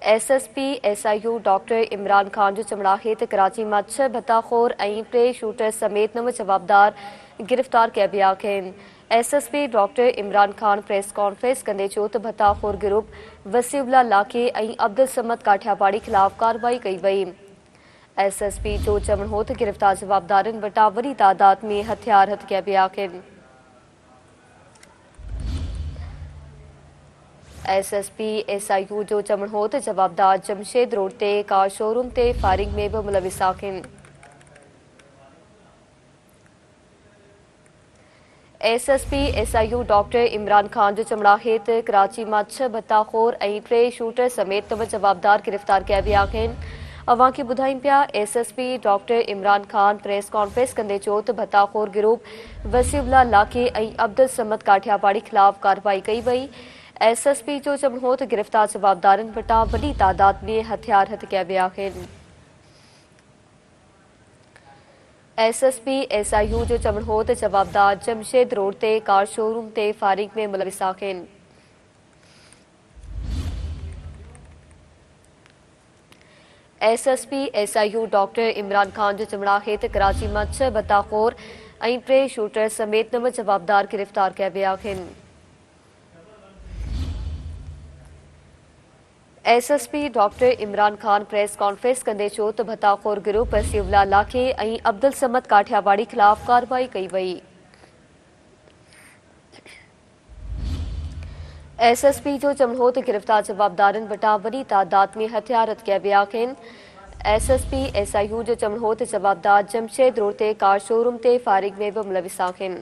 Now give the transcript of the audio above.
SSP SIU doctor Imran Khan जो चमड़ाहे ते कराची में 6 भत्ताखोर ऐं 3 शूटर समेत 9 जवाबदार गिरफ्तार किया विया आहिनि। SSP doctor Imran Khan press conference कंदे चयो त भत्ताखोर ग्रुप वसीउल्ला लाके ऐं अब्दुल समद काठियावाड़ी खिलाफ कार्रवाई कई वई। SSP जो चवणु हो त गिरफ्तार जवाबदारनि वटां वॾी तादाद में हथियार हथ कया विया आहिनि। SSP SIU जो चवणु हो त जवाबदार जमशेद रोड ते कार शोरूम ते फायरिंग में भी मुलविस आहिनि। SSP SIU doctor Imran Khan जो चमड़ाहे त कराची में 6 भत्ताखोर ऐं 3 शूटर समेत 9 जवाबदार गिरफ्तार किया विया आहिनि। अवां खे ॿुधायूं पिया SSP doctor Imran Khan press conference कंदे चयो त भत्ताखोर ग्रुप वसीउल्ला लाके ऐं अब्दुल समद काठियावाड़ी खिलाफ कार्रवाई कई वई। SSP जो चवणु हो त गिरफ्तार जवाबदारनि वटां वॾी तादाद में हथियार हथ कया विया आहिनि। SSP SIU जो चवणु हो त जवाबदार जमशेद रोड ते कार शोरूम ते फायरिंग में मुलविस आहिनि। SSP SIU doctor Imran Khan जो चमड़ाहे त कराची में 6 भत्ताखोर ऐं 3 शूटर समेत 9 जवाबदार गिरफ्तार किया विया आहिनि। SSP doctor Imran Khan press conference कंदे चयो त भत्ताखोर ग्रुप वसीउल्ला लाखे ऐं अब्दुल समद काठियावाड़ी खिलाफ कार्रवाई कई वई। SSP जो चवणु हो त गिरफ्तार जवाबदारनि वटां वॾी तादाद में हथियार हथ कया विया आहिनि। SSP SIU जो चवणु हो त जवाबदार जमशेद रोड ते कार शोरूम ते फायरिंग में भी मुलविस आहिनि।